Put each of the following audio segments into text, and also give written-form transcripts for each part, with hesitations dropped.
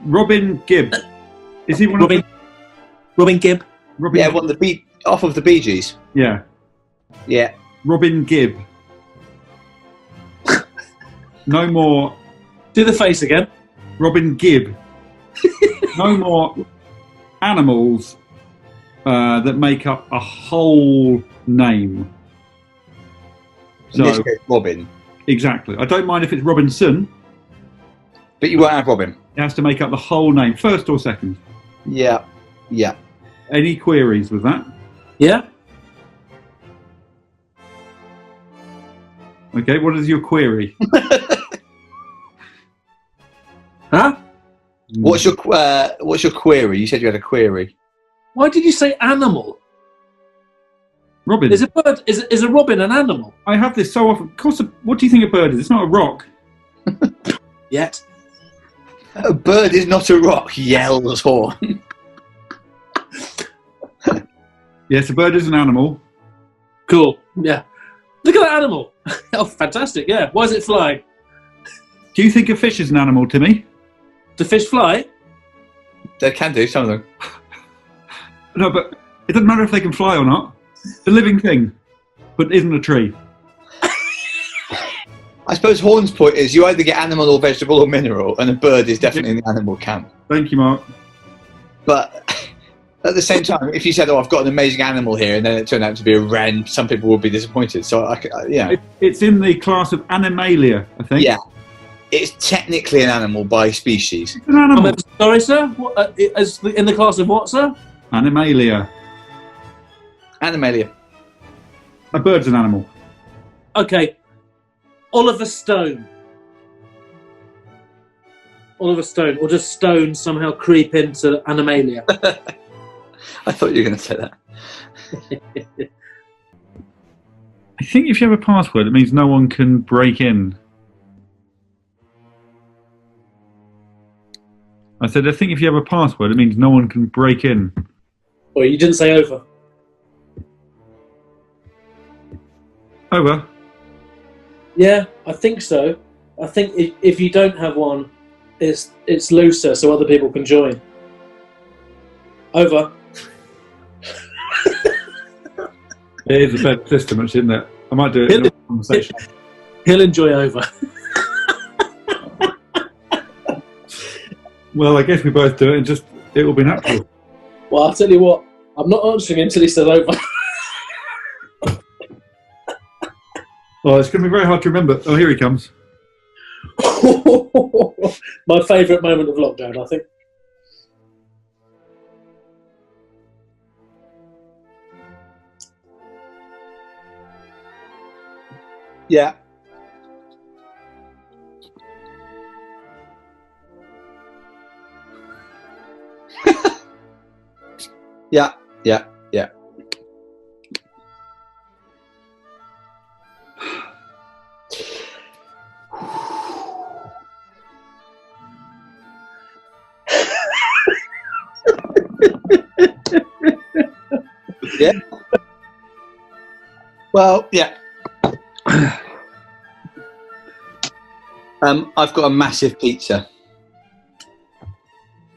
Robin Gibb. Is he one of the... Robin Gibb? Robin Yeah, Gibb. one of the off of the Bee Gees. Yeah. Yeah. Robin Gibb. No more... Do the face again. Robin Gibb. No more animals that make up a whole name. In this case, Robin. Exactly. I don't mind if it's Robinson. But you won't have Robin. It has to make up the whole name, first or second. Yeah. Yeah. Any queries with that? Yeah. Okay, what is your query? Huh? What's your query? You said you had a query. Why did you say animal? Robin. Is a bird? Is a robin an animal? I have this so often. Of course, what do you think a bird is? It's not a rock. Yet. A bird is not a rock, yells Horn. Yes, a bird is an animal. Cool. Yeah. Look at that animal. Oh, fantastic. Yeah. Why is it flying? Do you think a fish is an animal, Timmy? Do fish fly? They can do, some of them. No, but it doesn't matter if they can fly or not. It's a living thing, but isn't a tree. I suppose Horn's point is you either get animal or vegetable or mineral, and a bird is definitely in the animal camp. Thank you, Mark. But at the same time, if you said, "Oh, I've got an amazing animal here," and then it turned out to be a wren, some people would be disappointed. So, yeah. It's in the class of Animalia, I think. Yeah. It's technically an animal by species. It's an animal. Sorry, sir? What, in the class of what, sir? Animalia. Animalia. A bird's an animal. Okay. Oliver Stone. Oliver Stone. Or does Stone somehow creep into Animalia? I thought you were going to say that. I think if you have a password, it means no one can break in. I said, I think if you have a password, it means no one can break in. Well, you didn't say over. Over. Yeah, I think so. I think if you don't have one, it's looser so other people can join. Over. It is a bad system, actually, isn't it? I might do it in a conversation. He'll enjoy over. Well, I guess we both do it, and it will be natural. Well, I'll tell you what. I'm not answering until he said over. Well, it's going to be very hard to remember. Oh, here he comes. My favourite moment of lockdown, I think. Yeah. Yeah, yeah, yeah. Yeah. Well, yeah. I've got a massive pizza.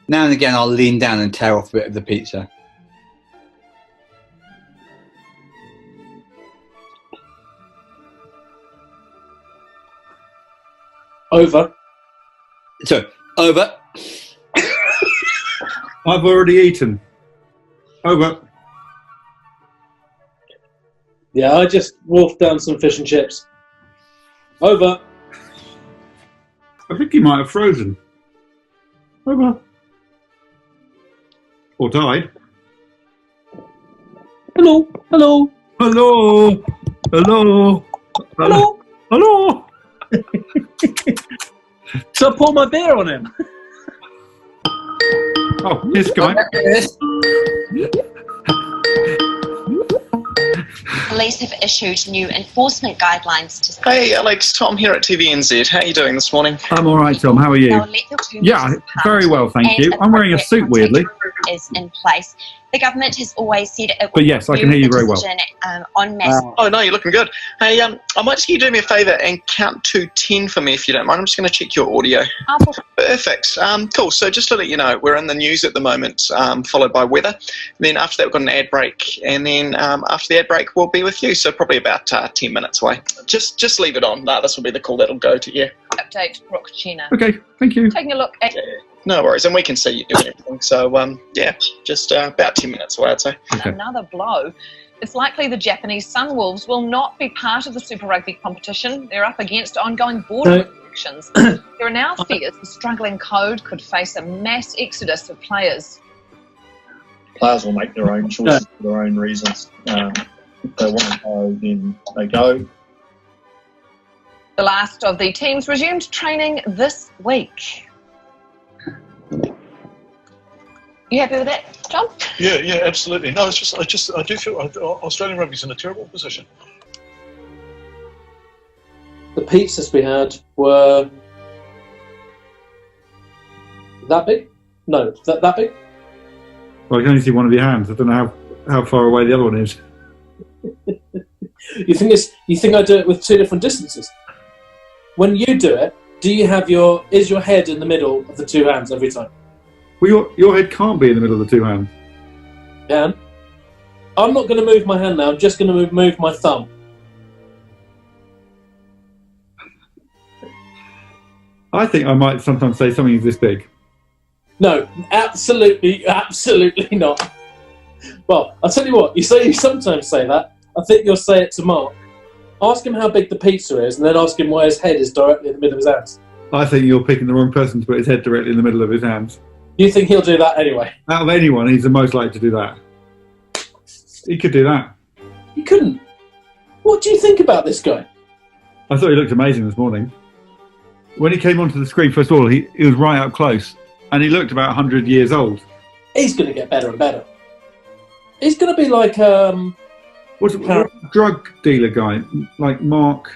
Now and again, I'll lean down and tear off a bit of the pizza. Over. So, over. I've already eaten. Over. Yeah, I just wolfed down some fish and chips. Over. I think he might have frozen. Over. Or died. Hello. Hello. Hello. Hello. Hello. Hello. So I pour my beer on him. Oh, this guy. Police have issued new enforcement guidelines to... Hey Alex, Tom here at TVNZ. How are you doing this morning? I'm all right, Tom. How are you? Yeah, very well, thank you. I'm wearing a suit, weirdly. Is in place. The government has always said it But yes, I can hear you very well. decision on mass. Oh no, you're looking good. Hey, I might just get you to do me a favour and count to 10 for me if you don't mind. I'm just going to check your audio. Perfect. Cool. So just to let you know, we're in the news at the moment, followed by weather. And then after that, we've got an ad break, and then after the ad break, we'll be with you. So probably about 10 minutes away. Just leave it on. This will be the call that'll go to you. Update Brooke Chena. Okay, thank you. Taking a look at No worries, and we can see you doing everything. So yeah, just about 10 minutes away, I'd say. Okay. another blow. It's likely the Japanese Sunwolves will not be part of the Super Rugby competition. They're up against ongoing border restrictions. There are now fears the struggling code could face a mass exodus of players. Players will make their own choices for their own reasons. If they want to go, then they go. The last of the teams resumed training this week. You happy with that, John? Yeah, absolutely. No, it's just, I do feel Australian rugby's in a terrible position. The pizzas we had were that big? No, that big? Well, I can only see one of your hands. I don't know how far away the other one is. You think I do it with two different distances? When you do it, is your head in the middle of the two hands every time? Well, your head can't be in the middle of the two hands. Yeah. I'm not going to move my hand now. I'm just going to move my thumb. I think I might sometimes say something this big. No, absolutely not. Well, I'll tell you what. You sometimes say that. I think you'll say it to Mark. Ask him how big the pizza is, and then ask him why his head is directly in the middle of his hands. I think you're picking the wrong person to put his head directly in the middle of his hands. You think he'll do that anyway? Out of anyone, he's the most likely to do that. He could do that. He couldn't. What do you think about this guy? I thought he looked amazing this morning. When he came onto the screen, first of all, he was right up close, and he looked about 100 years old. He's going to get better and better. He's going to be like what's a drug dealer guy, like Mark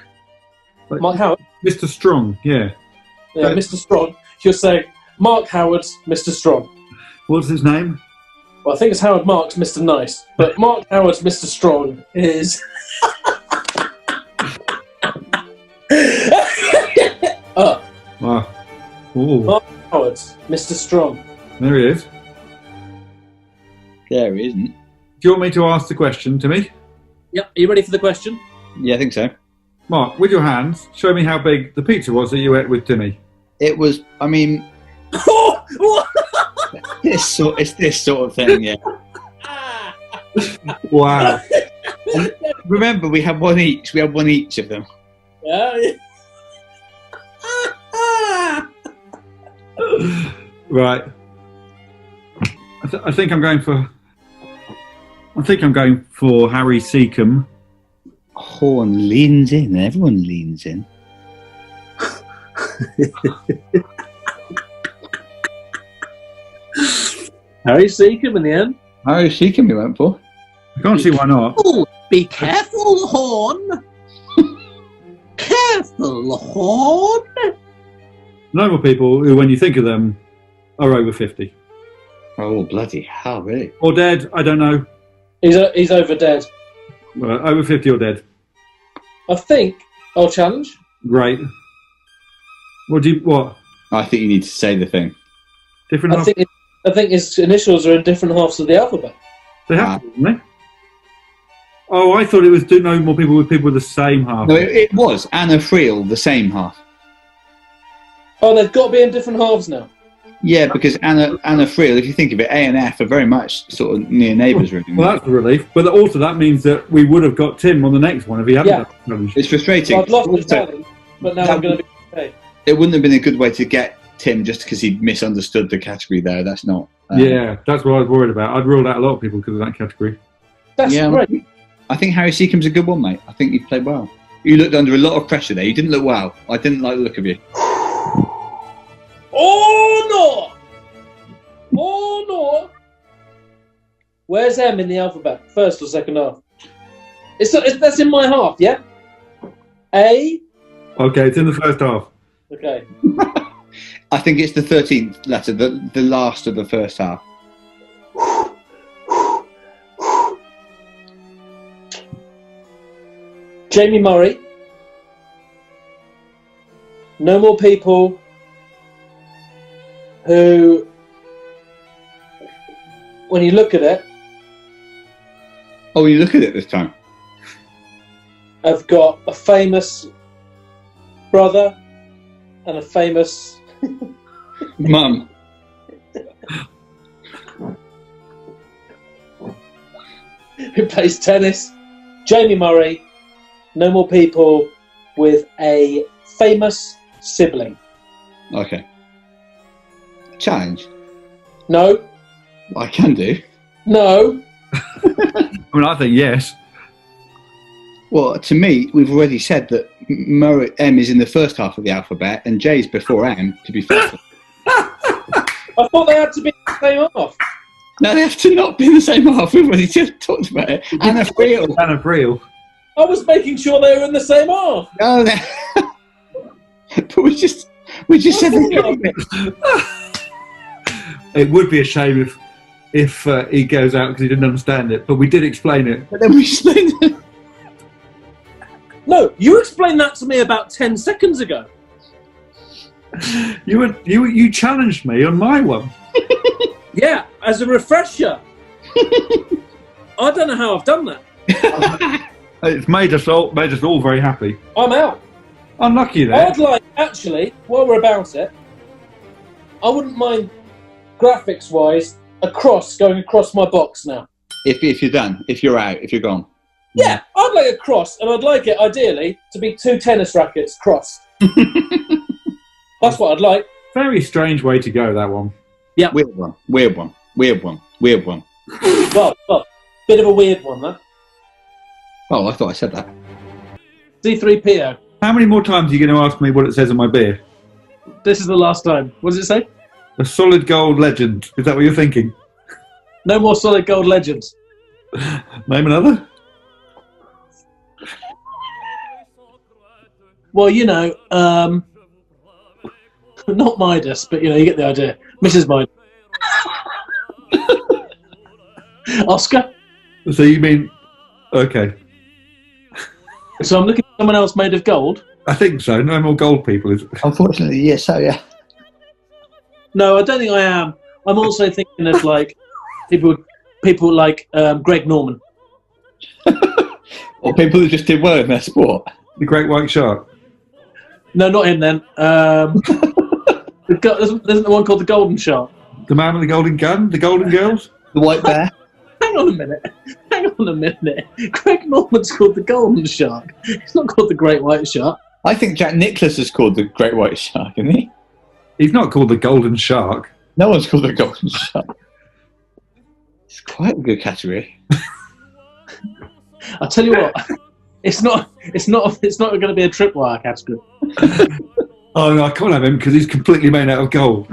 Howard, Mr. Strong, yeah. Yeah, Mr. Strong. You're saying Mark Howard's Mr. Strong. What's his name? Well, I think it's Howard Marks, Mr. Nice, but Mark Howard's Mr. Strong is. Wow. Ooh. Mark Howard's Mr. Strong. There he is. There he isn't. Do you want me to ask the question to me? Yep. Are you ready for the question? Yeah, I think so. Mark, with your hands, show me how big the pizza was that you ate with Timmy. It was, I mean, it's this sort of thing, yeah. Wow. And remember, we had one each. We had one each of them. Yeah. Right. I think I'm going for Harry Seacombe. Horn leans in. Everyone leans in. Harry Seacombe in the end. Harry Seacombe we went for. I can't see why not. Oh, be careful, Horn. Careful, Horn. Normal people who, when you think of them, are over 50. Oh, bloody hell, really? Or dead, I don't know. He's over dead. Over 50 or dead. I think I'll challenge. Great. What? I think you need to say the thing. Different half? I think his initials are in different halves of the alphabet. They have to, don't they? Oh, I thought it was no more people with the same half. No, it was Anna Friel, the same half. Oh, they've got to be in different halves now. Yeah, because Anna Friel, if you think of it, A and F are very much sort of near neighbours, really. Well, that's a relief. But also that means that we would have got Tim on the next one if he hadn't done the challenge. It's frustrating. Well, I've lost the challenge, but now I'm going to be okay. It wouldn't have been a good way to get Tim just because he misunderstood the category there. That's not... yeah, that's what I was worried about. I'd ruled out a lot of people because of that category. That's great. I think Harry Seacombe's a good one, mate. I think you've played well. You looked under a lot of pressure there. You didn't look well. I didn't like the look of you. Oh, no! Oh, no! Where's M in the alphabet? First or second half? That's in my half, yeah? A? Okay, it's in the first half. Okay. I think it's the 13th letter, the last of the first half. Jamie Murray. No more people who, when you look at it, Oh, you look at it this time. have got a famous brother and a famous Mum. who plays tennis. Jamie Murray. No more people with a famous sibling. Okay. Challenge. No. I can do. No. I mean, I think yes. Well, to me, we've already said that M is in the first half of the alphabet and J is before M, to be fair. I thought they had to be the same half. No, they have to not be the same half. We've already just talked about it. Anna Friel. Anna Friel. I was making sure they were in the same half. No, but we just said that. It would be a shame if he goes out because he didn't understand it, but we did explain it. But then we explained it. No, you explained that to me about 10 seconds ago. You challenged me on my one. Yeah, as a refresher. I don't know how I've done that. It's made us all very happy. I'm out. Unlucky there. I'd like, actually, while we're about it, I wouldn't mind, graphics-wise, a cross going across my box now. If you're done, if you're out, if you're gone. Yeah, I'd like a cross, and I'd like it, ideally, to be 2 tennis rackets crossed. That's what I'd like. Very strange way to go, that one. Yeah. Weird one. Weird one. Weird one. Weird one. Well, bit of a weird one, though. Oh, I thought I said that. C3PO. How many more times are you going to ask me what it says on my beer? This is the last time. What does it say? A solid gold legend. Is that what you're thinking? No more solid gold legends. Name another? Well, you know, not Midas, but, you know, you get the idea. Mrs. Midas. Oscar? So you mean... Okay. So I'm looking for someone else made of gold? I think so. No more gold people. Unfortunately, yes, so yeah. No, I don't think I am. I'm also thinking of, like, people like Greg Norman. Or people who just did well in their sport. The Great White Shark. No, not him then. Isn't the one called the Golden Shark? The man with the golden gun? The Golden Girls? The White Bear. Hang on a minute. Greg Norman's called the Golden Shark. He's not called the Great White Shark. I think Jack Nicklaus is called the Great White Shark, isn't he? He's not called the Golden Shark. No one's called the Golden Shark. It's quite a good category. I'll tell you what. It's not going to be a tripwire category. Oh no, I can't have him because he's completely made out of gold.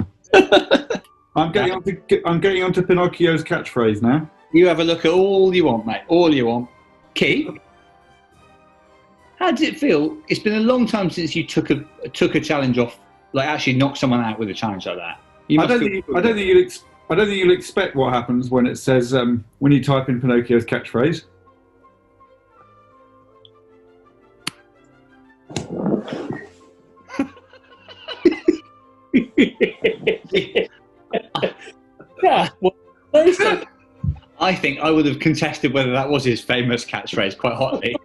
I'm getting onto Pinnochio's catchphrase now. You have a look at all you want, mate. All you want. Keith, how did it feel? It's been a long time since you took a challenge off, like actually knocked someone out with a challenge like that. I don't think you'll expect what happens when it says when you type in Pinnochio's catchphrase. Yeah. Well, I think I would have contested whether that was his famous catchphrase quite hotly.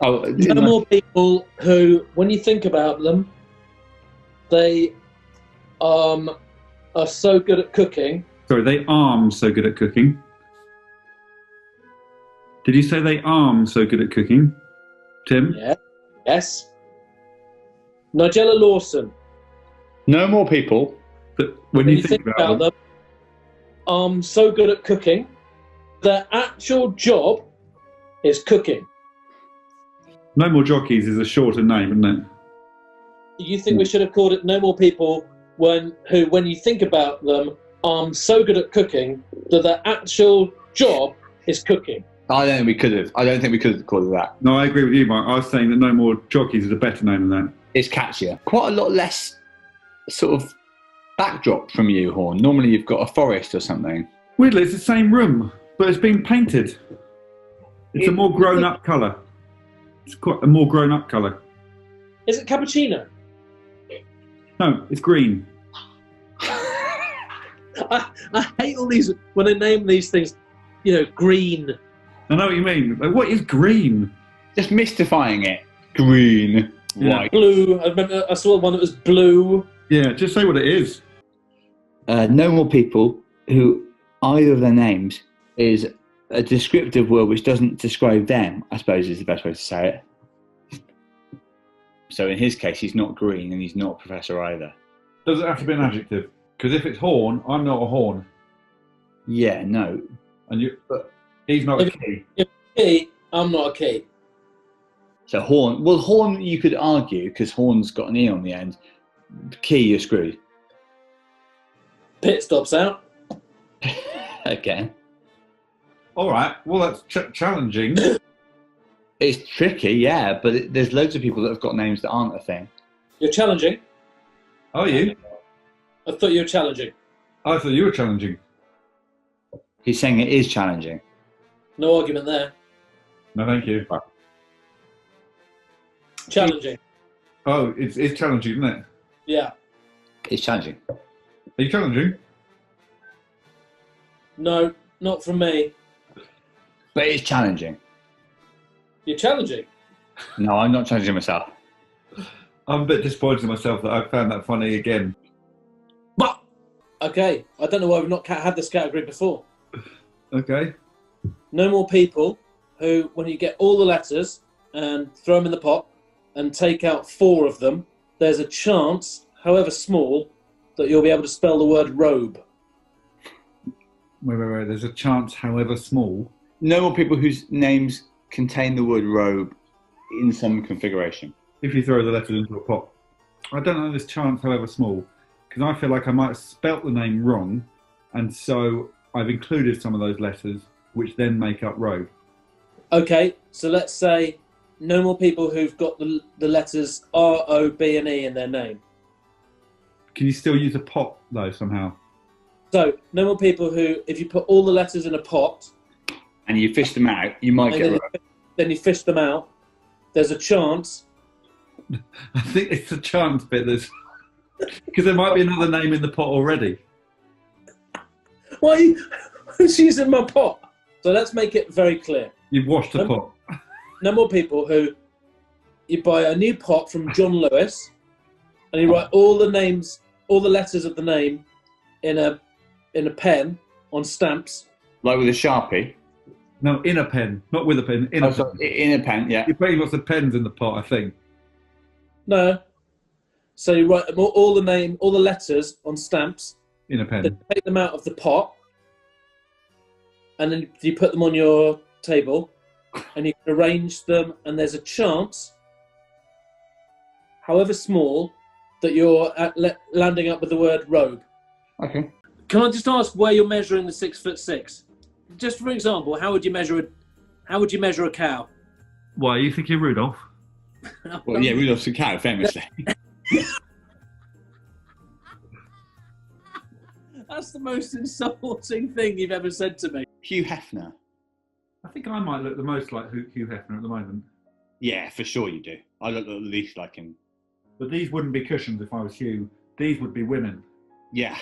No more people who, when you think about them, they are so good at cooking. Sorry, they arm so good at cooking. Did you say they arm so good at cooking, Tim? Yeah. Yes. Nigella Lawson. No more people. But when you think about them, so good at cooking. Their actual job is cooking. No More Jockeys is a shorter name, isn't it? Do you think we should have called it No More People when you think about them, so good at cooking that their actual job is cooking? I don't think we could have called it that. No, I agree with you, Mike. I was saying that No More Jockeys is a better name than that. It's catchier. Quite a lot less sort of backdrop from you, Horn. Normally you've got a forest or something. Weirdly, it's the same room. But it's been painted. It's a more grown-up colour. It's quite a more grown-up colour. Is it cappuccino? No, it's green. I hate all these when they name these things. Green. I know what you mean. Like, what is green? Just mystifying it. Green, white. Blue. I remember I saw one that was blue. Yeah, just say what it is. No more people who either of their names is a descriptive word which doesn't describe them, I suppose is the best way to say it. So in his case, he's not green and he's not professor either. Does it have to be an adjective? Because if it's horn, I'm not a horn. Yeah, no. And he's not a key. If key, I'm not a key. So horn, well, horn you could argue because horn's got an E on the end. Key, you're screwed. Pit stops out. Again. All right. Well, that's challenging. It's tricky, yeah, but there's loads of people that have got names that aren't a thing. You're challenging. Are you? I thought you were challenging. I thought you were challenging. He's saying it is challenging. No argument there. No, thank you. Challenging. Oh, it's challenging, isn't it? Yeah. It's challenging. Are you challenging? No, not from me. But it's challenging. You're challenging. No, I'm not challenging myself. I'm a bit disappointed in myself that I found that funny again. But okay, I don't know why we've not had this category before. Okay. No more people who, when you get all the letters and throw them in the pot and take out 4 of them, there's a chance, however small, that you'll be able to spell the word robe. Wait. There's a chance, however small. No more people whose names contain the word robe in some configuration. If you throw the letters into a pot. I don't know this chance, however small, because I feel like I might have spelt the name wrong, and so I've included some of those letters, which then make up robe. Okay, so let's say no more people who've got the letters R, O, B and E in their name. Can you still use a pot, though, somehow? So, no more people who, if you put all the letters in a pot... And you fish them out, you might get robe. Then you fish them out, there's a chance... I think it's a chance bit, because there might be another name in the pot already. Why are you... Who's using my pot? So let's make it very clear. You've washed the pot. No more people who... You buy a new pot from John Lewis, and you write all the names, all the letters of the name in a pen on stamps. Like with a Sharpie? No, in a pen, not with a pen. In a pen. In a pen, yeah. You're putting lots of pens in the pot, I think. No. So you write all the letters on stamps. In a pen. Then take them out of the pot, and then you put them on your table, and you can arrange them, and there's a chance, however small, that you're landing up with the word robe. Okay. Can I just ask where you're measuring the 6'6"? Just for example, how would you measure a cow? Why, are you thinking Rudolph? Well, yeah, Rudolph's a cow, famously. That's the most insulting thing you've ever said to me. Hugh Hefner. I think I might look the most like Hugh Hefner at the moment. Yeah, for sure you do. I look at least like him. But these wouldn't be cushions if I was Hugh. These would be women. Yeah.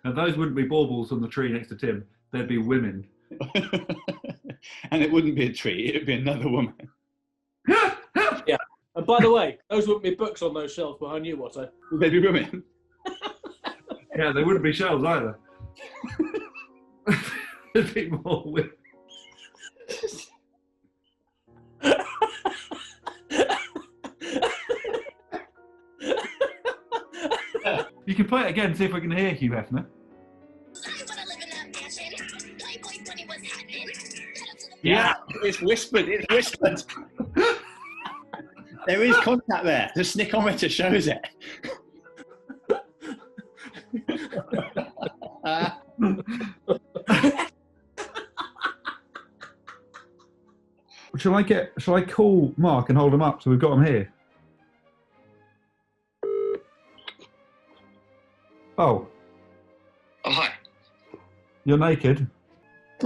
And those wouldn't be baubles on the tree next to Tim. They'd be women. And it wouldn't be a tree, it would be another woman. Yeah. And by the way, those wouldn't be books on those shelves behind you, Watto. They'd be women. Yeah, they wouldn't be shelves either. There'd be more women. You can play it again, see if I can hear Hugh Hefner. Yeah, it's whispered, it's whispered. There is contact there. The snickometer shows it. Shall I call Mark and hold him up so we've got him here? Oh. Oh, hi. You're naked?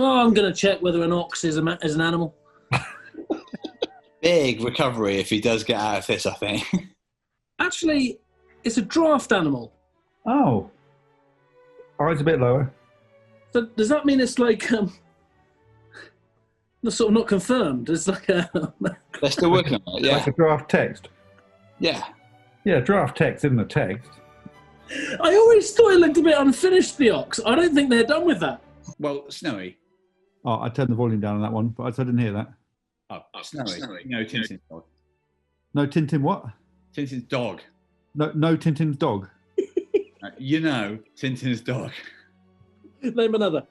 Oh, I'm going to check whether an ox is an animal. Big recovery if he does get out of this, I think. Actually, it's a draft animal. Oh. Eyes a bit lower. So does that mean it's like sort of not confirmed? It's like a They're still working on it, yeah. Like a draft text. Yeah. Yeah, draft text in the text. I always thought it looked a bit unfinished, the ox. I don't think they're done with that. Well, Snowy. Oh, I turned the volume down on that one, but I didn't hear that. Oh, Snowy. No, Tintin's dog. No Tintin what? Tintin's dog. No Tintin's dog. You know, Tintin's dog. Name another.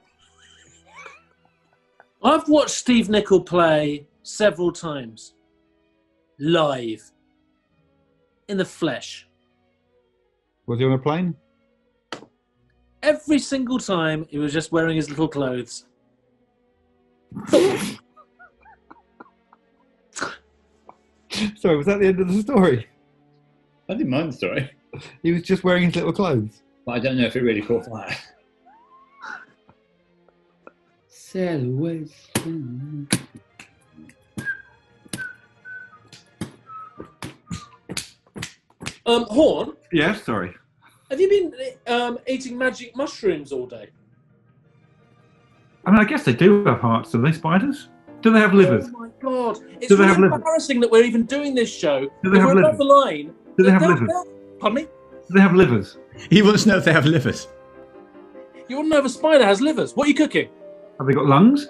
I've watched Steve Nicol play several times. Live. In the flesh. Was he on a plane? Every single time he was just wearing his little clothes. Sorry, was that the end of the story? I didn't mind the story. He was just wearing his little clothes. But I don't know if it really caught fire. Celebration. Horn? Yes, sorry. Have you been eating magic mushrooms all day? I mean, I guess they do have hearts. Do they, spiders? Do they have livers? Oh my god! It's Do they really have livers? embarrassing that we're even doing this show. Do they have we're above livers? the line. Do they have They'll- livers? Pardon me? Do they have livers? He wants to know if they have livers. You wouldn't know if a spider has livers. What are you cooking? Have they got lungs?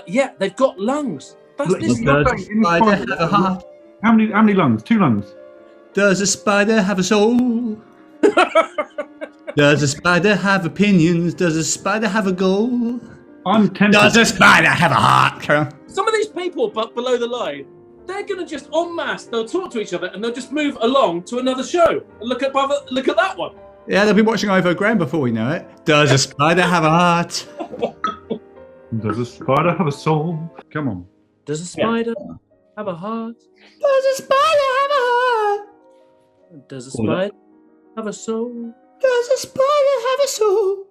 Yeah, they've got lungs. That's Look, this. does a spider have a heart? How many lungs? 2 lungs. Does a spider have a soul? Does a spider have opinions? Does a spider have a goal? I'm tempted. Does a spider have a heart? Carry on. Some of these people below the line, they're going to just en masse, they'll talk to each other and they'll just move along to another show. And look at that one. Yeah, they'll be watching Ivo Graham before we know it. Does a spider have a heart? Does a spider have a soul? Come on. Does a spider have a heart? Does a spider have a heart? Does a spider have a soul? Does a spider have a soul?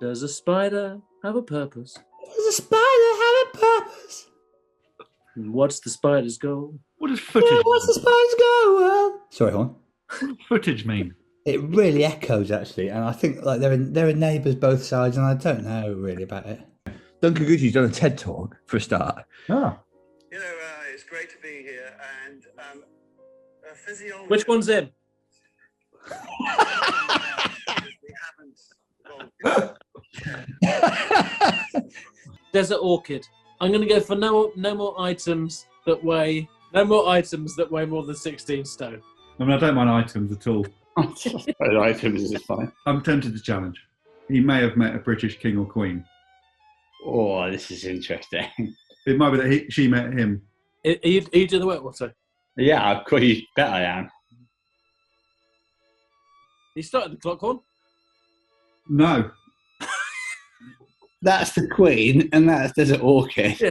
Does a spider have a purpose? Does a spider have a purpose? And what's the spider's goal? What does footage What's the spider's goal? Sorry, Horn. What does footage mean? It really echoes, actually, and I think like there are neighbours both sides, and I don't know really about it. Duncan Gucci's done a TED talk for a start. Ah. You know, it's great to be here, and physiology. Which one's him? Desert orchid. I'm going to go for no more items that weigh more than 16 stone. I mean, I don't mind items at all. Items is fine. I'm tempted to challenge. He may have met a British king or queen. Oh, this is interesting. It might be that she met him. Are you doing the work, Watto? Yeah, of course, you bet I am. You started the clock, Horn? No. That's the queen, and that's Desert Orchid. Yeah.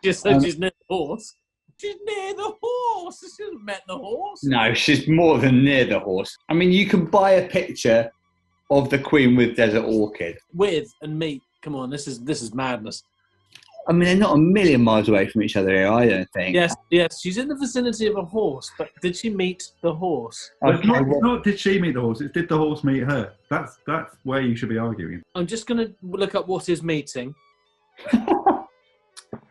Just said she's near the horse. She's near the horse. She hasn't met the horse. No, she's more than near the horse. I mean, you can buy a picture of the queen with Desert Orchid. With and meet. Come on, this is madness. I mean, they're not a million miles away from each other here, I don't think. Yes, she's in the vicinity of a horse, but did she meet the horse? It's not did she meet the horse, it's did the horse meet her. That's where you should be arguing. I'm just going to look up what is meeting.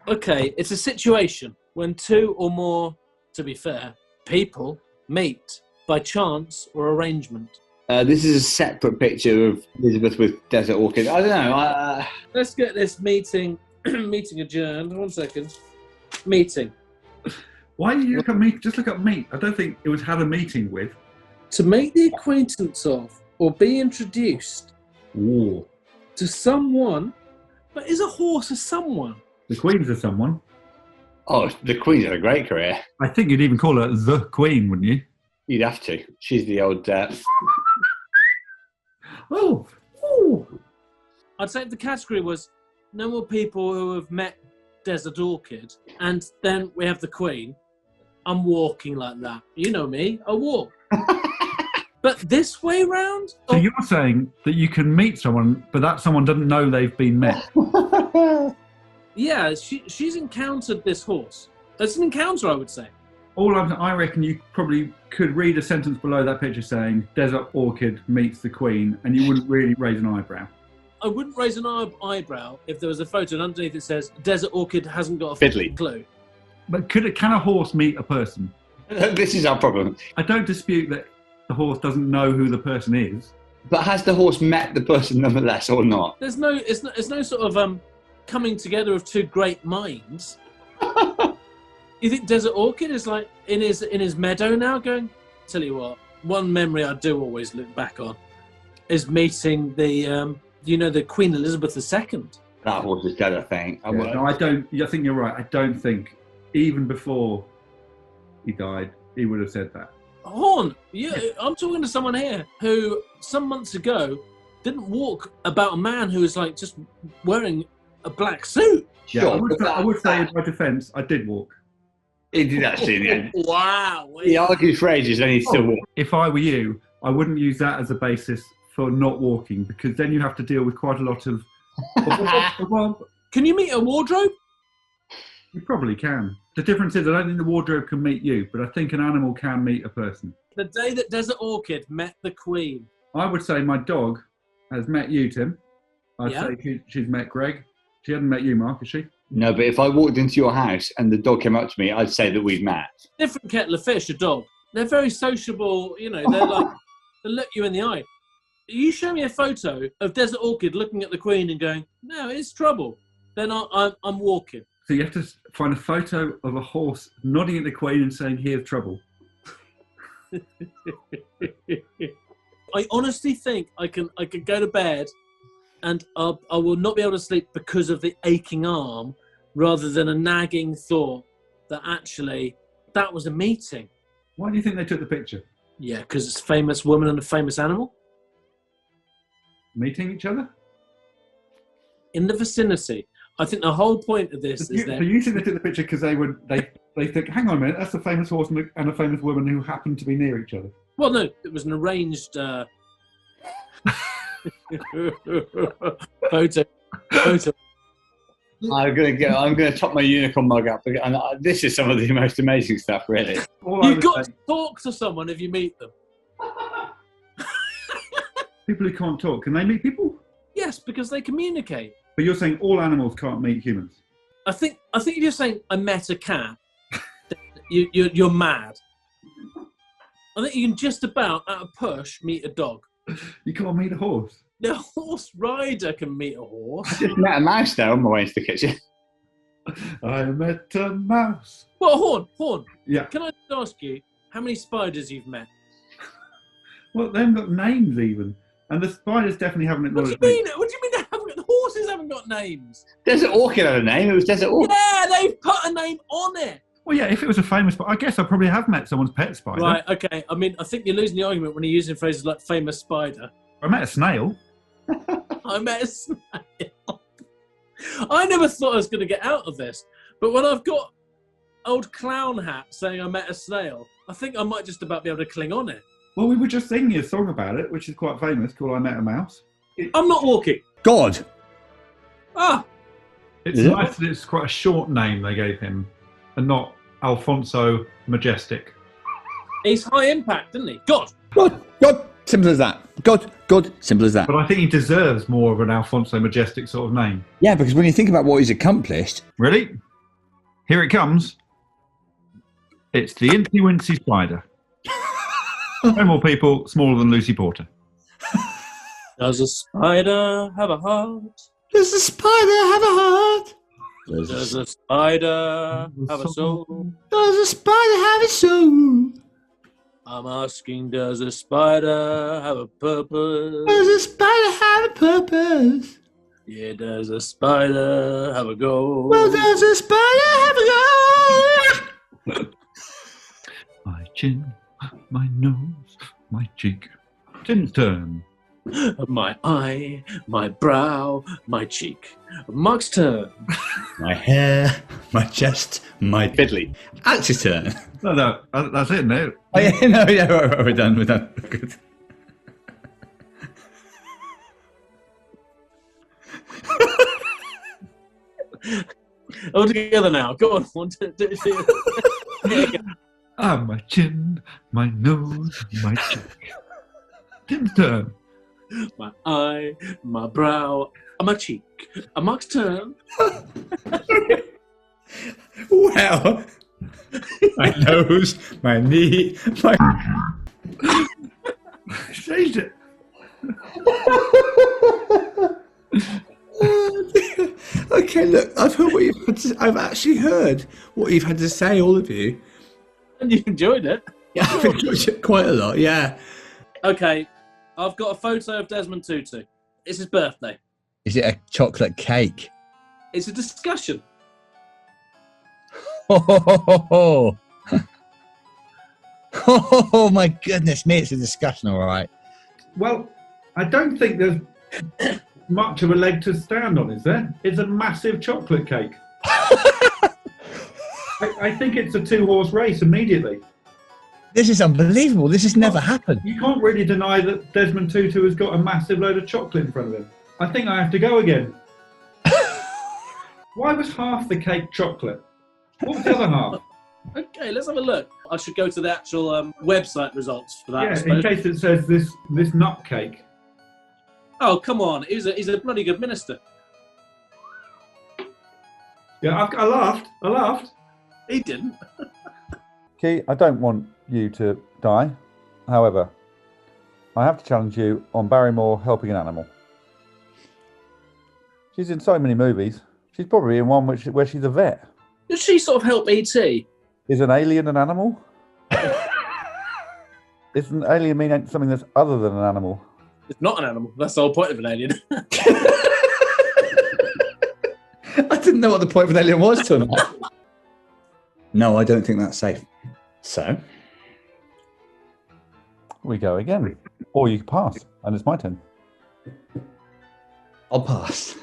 Okay, it's a situation when 2 or more, to be fair, people meet by chance or arrangement. This is a separate picture of Elizabeth with Desert Orchid. I don't know. Let's get this meeting adjourned. 1 second. Meeting. Why did you look at meet? Just look up meet. I don't think it was had a meeting with. To make the acquaintance of or be introduced Ooh. to someone. But is a horse a someone? The queen's of someone. Oh, the queen's had a great career. I think you'd even call her the queen, wouldn't you? You'd have to. She's the old... Oh. Ooh. I'd say the category was no more people who have met Desert Orchid, and then we have the Queen. I'm walking like that. You know me, I walk. But this way round? So you're saying that you can meet someone, but that someone doesn't know they've been met? Yeah, she's encountered this horse. It's an encounter, I would say. I reckon you probably could read a sentence below that picture saying Desert Orchid meets the Queen, and you wouldn't really raise an eyebrow. I wouldn't raise an eyebrow if there was a photo and underneath it says Desert Orchid hasn't got a Fiddly. clue. But can a horse meet a person? This is our problem. I don't dispute that the horse doesn't know who the person is. But has the horse met the person nonetheless or not? It's no sort of coming together of two great minds. You think Desert Orchid is like in his meadow now going, tell you what, one memory I do always look back on is meeting the Queen Elizabeth II. That horse is dead, I think. No, I don't. I think you're right. I don't think even before he died, he would have said that. Horn, I'm talking to someone here who some months ago didn't walk about a man who was like just wearing a black suit. Yeah, sure, I would say in my defence, I did walk. He did actually in the end. Wow. He argued for ages, then he still walked. If I were you, I wouldn't use that as a basis for not walking, because then you have to deal with quite a lot of... Can you meet a wardrobe? You probably can. The difference is I don't think the wardrobe can meet you, but I think an animal can meet a person. The day that Desert Orchid met the Queen. I would say my dog has met you, Tim. I'd say she's met Greg. She hasn't met you, Mark, has she? No, but if I walked into your house and the dog came up to me, I'd say that we'd met. Different kettle of fish, a dog. They're very sociable, they're like, they look you in the eye. You show me a photo of Desert Orchid looking at the Queen and going, no, it's trouble. Then I'm walking. So you have to find a photo of a horse nodding at the Queen and saying, here's trouble. I honestly think I can go to bed and I will not be able to sleep because of the aching arm rather than a nagging thought that actually that was a meeting. Why do you think they took the picture? Yeah, because it's a famous woman and a famous animal. Meeting each other? In the vicinity. I think the whole point of this is that... So you think they took the picture because they think, hang on a minute, that's a famous horse and a famous woman who happened to be near each other. Well, no, it was an arranged photo. I'm gonna top my unicorn mug up, and this is some of the most amazing stuff, really. You've got to talk to someone if you meet them. People who can't talk, can they meet people? Yes, because they communicate. But you're saying all animals can't meet humans? I think if you're saying I met a cat, you're mad. I think you can just about, at a push, meet a dog. You can't meet a horse? The horse rider can meet a horse. I just met a mouse there on my way into the kitchen. I met a mouse. Well, Horn. Yeah. Can I just ask you how many spiders you've met? Well, they haven't got names even. And the spiders definitely haven't acknowledged What do you mean they haven't got... The horses haven't got names. Desert Orchid had a name. It was Desert Orchid. Yeah, they've put a name on it. Well, yeah, if it was a famous spider, I guess I probably have met someone's pet spider. Right, okay. I mean, I think you're losing the argument when you're using phrases like famous spider. I met a snail. I met a snail. I never thought I was going to get out of this. But when I've got old clown hat saying I met a snail, I think I might just about be able to cling on it. Well, we were just singing a song about it, which is quite famous, called I Met a Mouse. I'm not walking. God. Ah. It's nice that it's quite a short name they gave him, and not Alfonso Majestic. He's high impact, isn't he? God. God. Simple as that. God. Simple as that. But I think he deserves more of an Alfonso Majestic sort of name. Yeah, because when you think about what he's accomplished... Ready? Here it comes. It's the Incy Wincy Spider. No more people smaller than Lucy Porter. Does a spider have a heart? Does a spider have a heart? Does a spider have a soul? Does a spider have a soul? I'm asking, does a spider have a purpose? Does a spider have a purpose? Yeah, does a spider have a goal? Well, does a spider have a goal? My chin, my nose, my cheek. Tim's turn. My eye, my brow, my cheek. Mark's turn. My hair, my chest, my fiddly. Axe's turn. No, that's it, no. Oh, yeah, no, yeah, right, we're done. Good. All together now. Go on. My chin, my nose, my cheek. Tim's turn. My eye, my brow, my cheek. Mark's turn. Wow. My nose, my knee, my... Changed it. Okay, look, I've actually heard what you've had to say, all of you. And you enjoyed it? Yeah, I've enjoyed it quite a lot, yeah. Okay, I've got a photo of Desmond Tutu. It's his birthday. Is it a chocolate cake? It's a discussion. Oh, oh my goodness me, it's a discussion, all right. Well, I don't think there's much of a leg to stand on, is there? It's a massive chocolate cake. I think it's a 2-horse race immediately. This is unbelievable. This has never happened. You can't really deny that Desmond Tutu has got a massive load of chocolate in front of him. I think I have to go again. Why was half the cake chocolate? What was the other half? Okay, let's have a look. I should go to the actual website results for that. Yeah, in case it says this nut cake. Oh, come on. He's a bloody good minister. Yeah, I laughed. He didn't. Key, I don't want you to die. However, I have to challenge you on Barrymore helping an animal. She's in so many movies. She's probably in one where she's a vet. Does she sort of help E.T.? Is an alien an animal? Does an alien mean something that's other than an animal? It's not an animal. That's the whole point of an alien. I didn't know what the point of an alien was till now. No, I don't think that's safe. So? We go again. Or you pass, and it's my turn. I'll pass.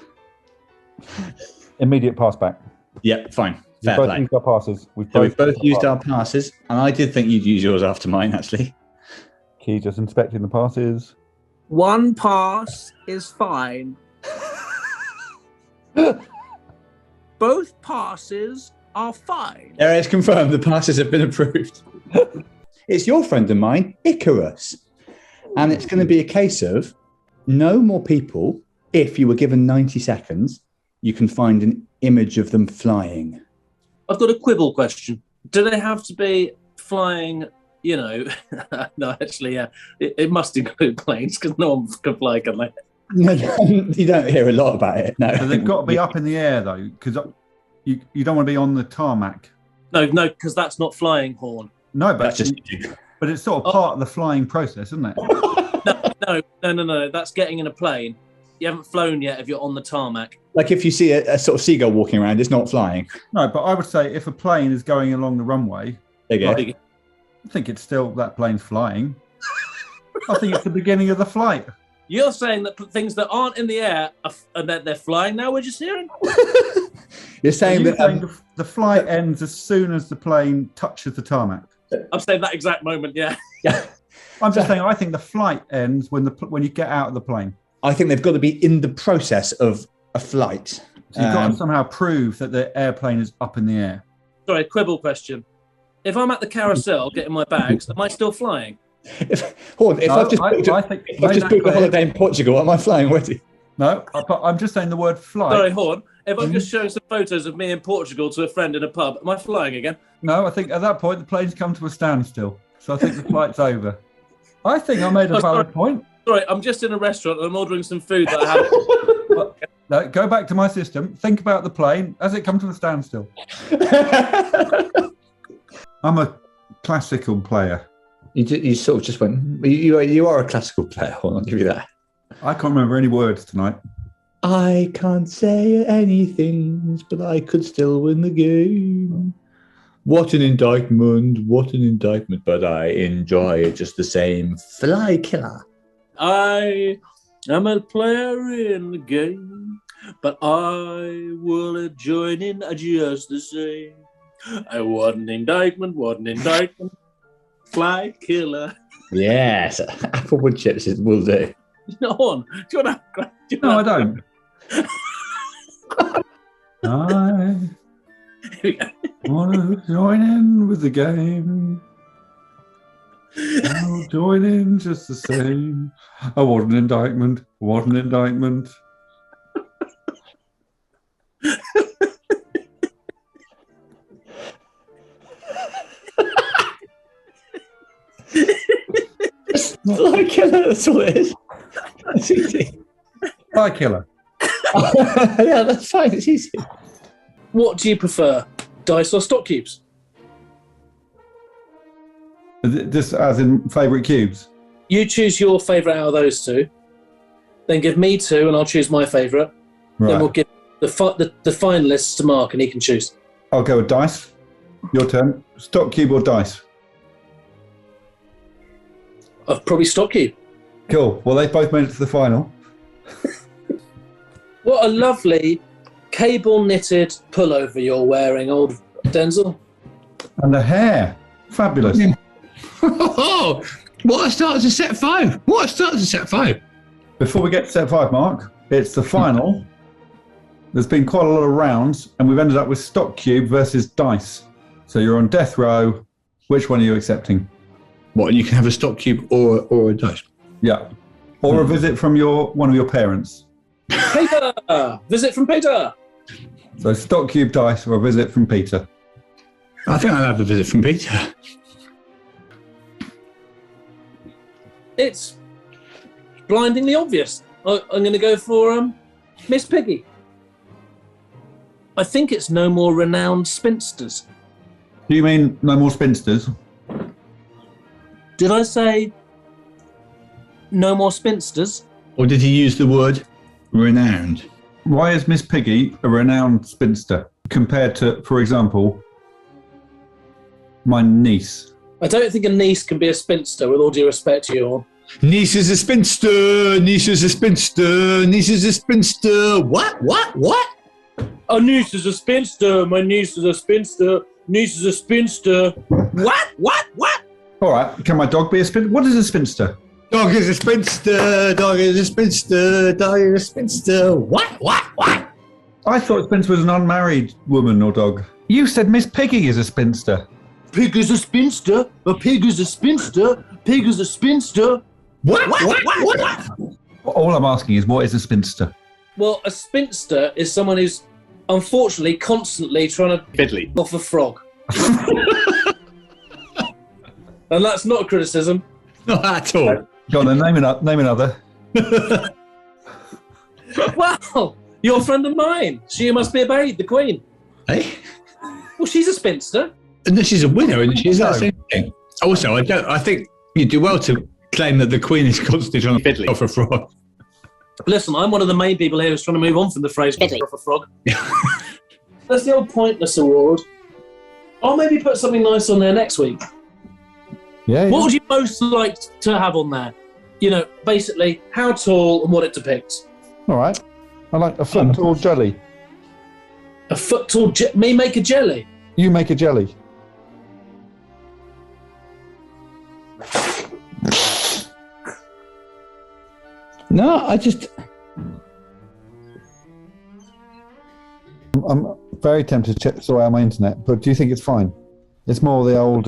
Immediate pass back. Yep, fine. We've both used our passes. We've both used our passes, and I did think you'd use yours after mine, actually. Key just inspecting the passes. One pass is fine. Both passes are fine. There is confirmed. The passes have been approved. It's your friend of mine, Icarus. And it's going to be a case of no more people. If you were given 90 seconds, you can find an image of them flying. I've got a quibble question. Do they have to be flying, you know... No, actually, yeah. It must include planes, because no one can fly, can they? No, you don't hear a lot about it, no. So they've got to be up in the air, though, because you don't want to be on the tarmac. No, because that's not flying horn. No, but it's sort of part of the flying process, isn't it? No. That's getting in a plane. You haven't flown yet if you're on the tarmac. Like if you see a sort of seagull walking around, it's not flying. No, but I would say if a plane is going along the runway, I think it's still that plane's flying. I think it's the beginning of the flight. You're saying that things that aren't in the air are that they're flying now? We're just hearing. You're saying that the flight ends as soon as the plane touches the tarmac. I'm saying that exact moment. Yeah. I'm just saying. I think the flight ends when you get out of the plane. I think they've got to be in the process of a flight. So you've got to somehow prove that the airplane is up in the air. Sorry, quibble question. If I'm at the carousel getting my bags, am I still flying? I've just booked a holiday in Portugal, am I flying already? No, I'm just saying the word flight. Sorry, Horn. If I'm just showing some photos of me in Portugal to a friend in a pub, am I flying again? No, I think at that point the plane's come to a standstill. So I think the flight's over. I think I made a valid point. Sorry, I'm just in a restaurant and I'm ordering some food that I haven't. No, go back to my system. Think about the plane as it comes to a standstill. I'm a classical player. You sort of just went. You are a classical player. Hold on, I'll give you that. I can't remember any words tonight. I can't say anything, but I could still win the game. What an indictment! What an indictment! But I enjoy it just the same. Fly killer. I am a player in the game, but I will join in just the same. What an indictment! What an indictment! Fly killer. Yes, Applewood chips will do. No one. Do you want to? No, I don't. I want to join in with the game. I'll join in just the same. Oh, what an indictment. What an indictment. Fly killer, that's all it is. That's easy. Fly killer. Yeah, that's fine. It's easy. What do you prefer, dice or stock cubes? Just as in favourite cubes? You choose your favourite out of those two. Then give me two, and I'll choose my favourite. Right. Then we'll give the finalists to Mark, and he can choose. I'll go with dice. Your turn. Stock cube or dice? I've probably stock cube. Cool. Well, they both made it to the final. What a lovely cable knitted pullover you're wearing, old Denzel. And the hair. Fabulous. Oh, what a start to set 5. What a start to set 5. Before we get to set 5, Mark, it's the final. There's been quite a lot of rounds, and we've ended up with stock cube versus dice. So you're on death row. Which one are you accepting? What, and you can have a stock cube or a dice? Yeah. Or a visit from one of your parents. Peter! Visit from Peter! So stock cube dice or a visit from Peter? I think I'll have a visit from Peter. It's blindingly obvious. I'm going to go for Miss Piggy. I think it's no more renowned spinsters. Do you mean no more spinsters? Did I say no more spinsters? Or did he use the word renowned? Why is Miss Piggy a renowned spinster compared to, for example, my niece? I don't think a niece can be a spinster, with all due respect to you all. Niece is a spinster. Niece is a spinster. Niece is a spinster. What? A niece is a spinster. My niece is a spinster. Niece is a spinster. What? All right. Can my dog be a spinster? What is a spinster? Dog is a spinster. Dog is a spinster. Dog is a spinster. What? I thought spinster was an unmarried woman or dog. You said Miss Piggy is a spinster. Pig is a spinster. A pig is a spinster. Pig is a spinster. What? All I'm asking is, what is a spinster? Well, a spinster is someone who's unfortunately constantly trying to Fiddly. off a frog. And that's not a criticism. Not at all. Go on, then name another. Well, you're a friend of mine. She must be a maid, the Queen. Hey? Well, she's a spinster. And then she's a winner, and she's that same thing. Also, I think you do well to claim that the Queen is constantly trying to fiddly off a frog. Listen, I'm one of the main people here who's trying to move on from the phrase fiddly off a frog. That's the old Pointless Award. I'll maybe put something nice on there next week. Yeah. What would you most like to have on there? You know, basically, how tall and what it depicts. All right. I like a foot tall jelly. A foot tall me make a jelly? You make a jelly. No, I'm very tempted to check on my internet, but do you think it's fine? It's more the old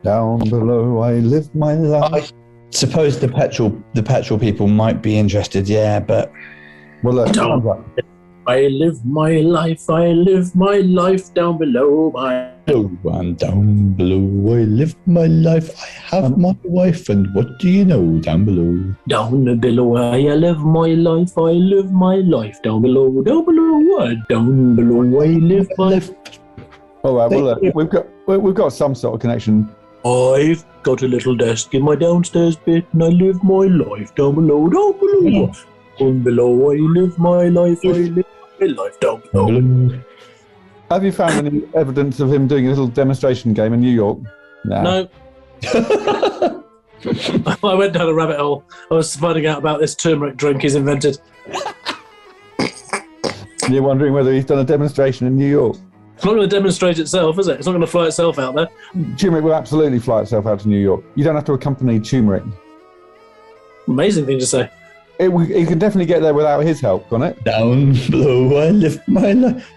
down below I live my life. I suppose the petrol people might be interested, yeah, but well, look, I live my life down below my... I'm down below, I live my life, I have my wife, and what do you know down below? Down below, I live my life down below, down below, I live my life. All right, well, look, we've got some sort of connection. I've got a little desk in my downstairs bit, and I live my life down below, down below, I live my life, down below. Have you found any evidence of him doing a little demonstration game in New York? No. I went down a rabbit hole. I was finding out about this turmeric drink he's invented. You're wondering whether he's done a demonstration in New York? It's not going to demonstrate itself, is it? It's not going to fly itself out there. Turmeric will absolutely fly itself out to New York. You don't have to accompany turmeric. Amazing thing to say. He can definitely get there without his help, can't it? Down below, I live my life.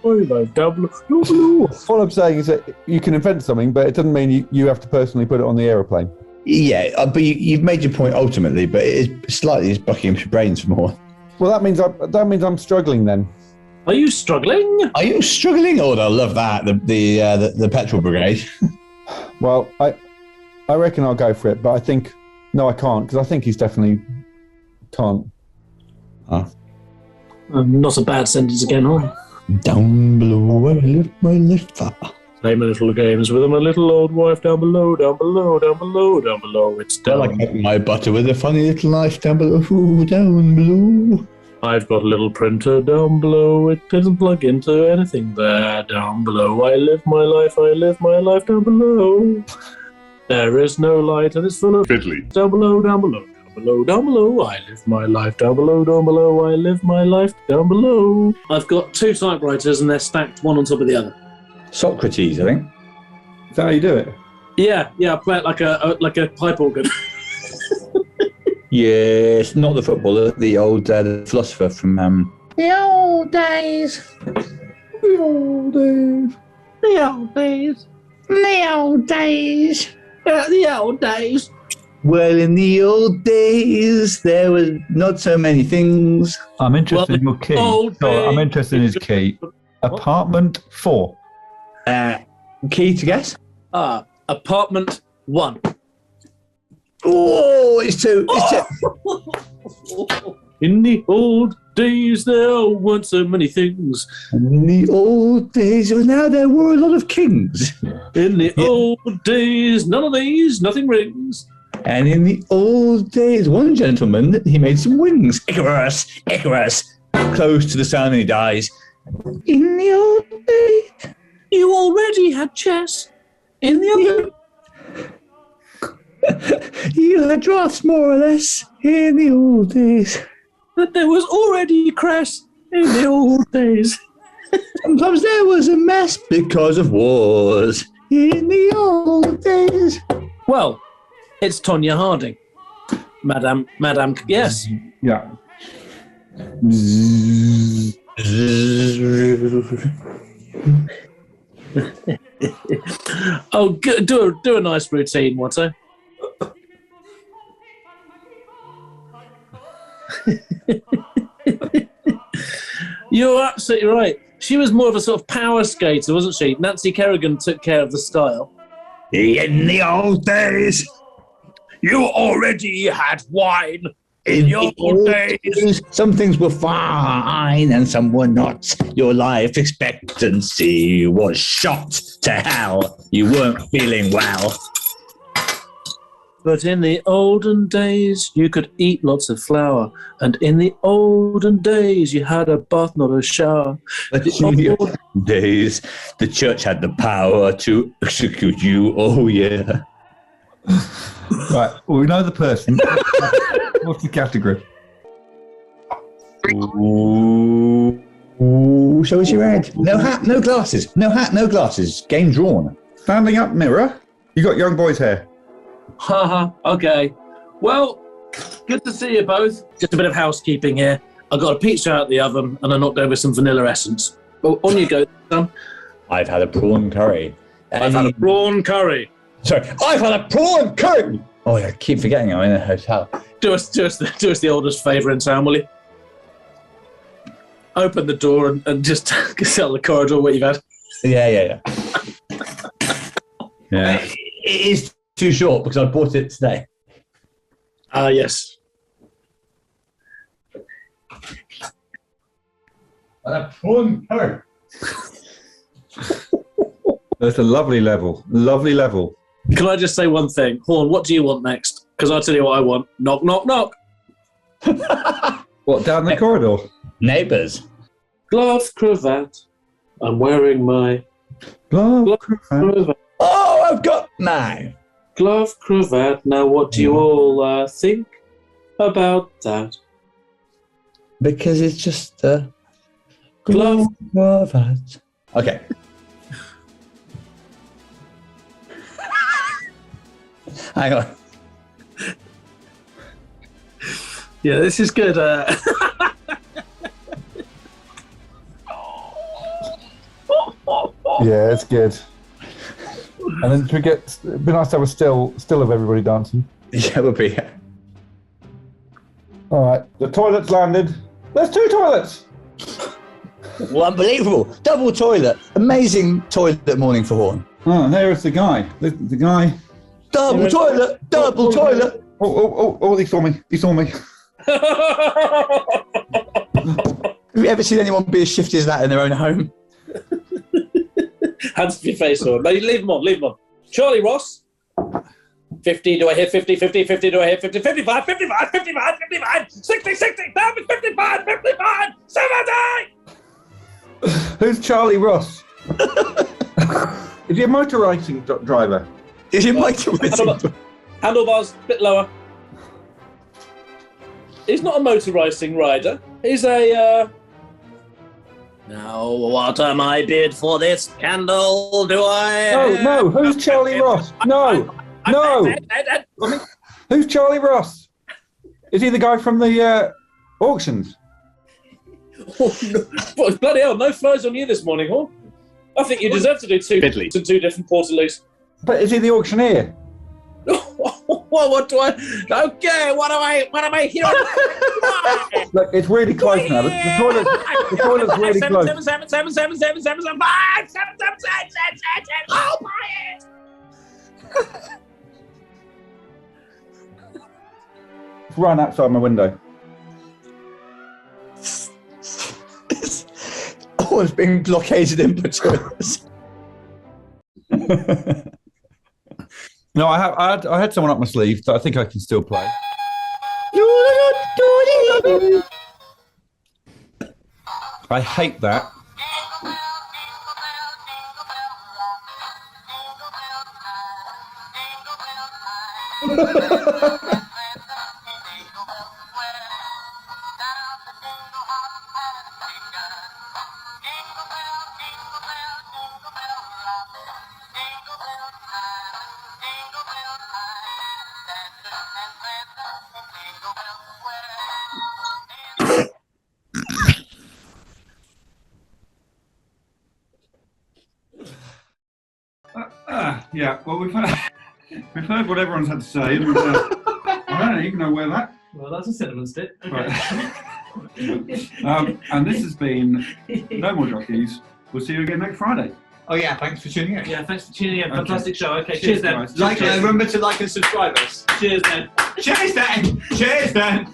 What I'm saying is that you can invent something, but it doesn't mean you have to personally put it on the aeroplane. Yeah, but you've made your point ultimately, but it is slightly bucking up your brains for more. Well, that means I'm struggling then. Are you struggling? Are you struggling? Oh, I love that. The petrol brigade. Well, I reckon I'll go for it, but I think I can't, because I think he's definitely can't. Not a bad sentence again, huh? Down below, I live my life. Play my little games with my little old wife down below, down below, down below, down below. It's down. I like my butter with a funny little knife down below, down below. I've got a little printer down below. It doesn't plug into anything there. Down below, I live my life down below. There is no light and it's full of fiddly. Down below, down below, down below, down below. I live my life down below, down below. I live my life down below. I've got 2 typewriters and they're stacked one on top of the other. Socrates, I think. Is that how you do it? Yeah, I play it like a pipe organ. Yes, not the footballer, the old the philosopher from The old days. The old days. The old days. The old days. The old days. Well, in the old days, there was not so many things. I'm interested in your key. I'm interested in his key. Apartment 4. Key to guess? Apartment 1. Oh, it's 2. It's 2. In the old days, there weren't so many things. In the old days, well, now there were a lot of kings. In the old days, none of these, nothing rings. And in the old days, one gentleman, he made some wings. Icarus, Icarus. Close to the sun and he dies. In the old days. You already had chess. In the old You had drafts, more or less, in the old days. But there was already cress in the old days. Sometimes there was a mess because of wars in the old days. Well, it's Tonya Harding. Madame, yes. Yeah. Oh, do a nice routine, Watto. You're absolutely right. She was more of a sort of power skater, wasn't she? Nancy Kerrigan took care of the style. In the old days, you already had wine. In your old days, some things were fine and some were not. Your life expectancy was shot to hell. You weren't feeling well. But in the olden days, you could eat lots of flour. And in the olden days, you had a bath, not a shower. But in the olden days, the church had the power to execute you. Oh, yeah. Right, well, we know the person. What's the category? Ooh, show us your head. No hat, no glasses. No hat, no glasses. Game drawn. Standing up mirror. You got young boy's hair. Haha, okay. Well, good to see you both. Just a bit of housekeeping here. I got a pizza out the oven and I knocked over some vanilla essence. Well, on you go, son. I've had a prawn curry. I've had a prawn curry. Sorry, I've had a prawn curry. Oh, I keep forgetting I'm in a hotel. Do us the oldest favour in town, will you? Open the door and just tell the corridor what you've had. Yeah. Yeah. It is too short because I bought it today. Yes. A prawn curry. That's a lovely level. Lovely level. Can I just say one thing? Horn, what do you want next? Because I'll tell you what I want. Knock, knock, knock. What, down the corridor? Neighbours. Glove, cravat. I'm wearing my glove, cravat. Oh, I've got mine. Glove, cravat. Now, what do you all think about that? Because it's just a glove, cravat. Okay. Hang on. Yeah, this is good. Yeah, it's good. And then it'd be nice to have a still of everybody dancing. Yeah, it would be. All right, the toilet's landed. There's 2 toilets. Well, unbelievable. Double toilet. Amazing toilet morning for Horn. Oh, and there is the guy. The guy. Double toilet. Double toilet. Oh, he saw me. He saw me. Have you ever seen anyone be as shifty as that in their own home? Hands to your face, or no, leave them on. Charlie Ross. 50, do I hit 50, 50, 50, do I hit 50, 55, 55, 55, 55, 60, 60, 55, 55, 70! Who's Charlie Ross? Is he a motor racing driver? Is he a motor racing driver? Handlebars, a bit lower. He's not a motor racing rider. He's a... Now, what am I bid for this candle? Do I... No, who's Charlie Ross? No. Who's Charlie Ross? Is he the guy from the auctions? Oh, no. Bloody hell, no flies on you this morning, huh? I think you deserve to do two different Portaloos. But is he the auctioneer? What do I... Okay, what am I here? Look, it's really close now. The toilet's really close. 7, 7, 7, 7, 7, 7, 7, 5, 7, 7, 7, 7, 7, I'll buy it! It's right outside my window. Horn's being blockaded in between. No, I had someone up my sleeve that I think I can still play. I hate that. Yeah, well, we've heard what everyone's had to say. And I don't even know where that. Well, that's a cinnamon stick. Okay. Right. And this has been No More Jockeys. We'll see you again next Friday. Oh yeah, thanks for tuning in. Yeah, thanks for tuning in. Okay. Fantastic show. Okay, cheers then. Remember to like and subscribe us. Cheers then. Cheers then. Cheers then.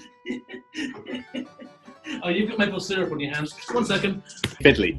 Oh, you've got maple syrup on your hands. 1 second. Fiddly.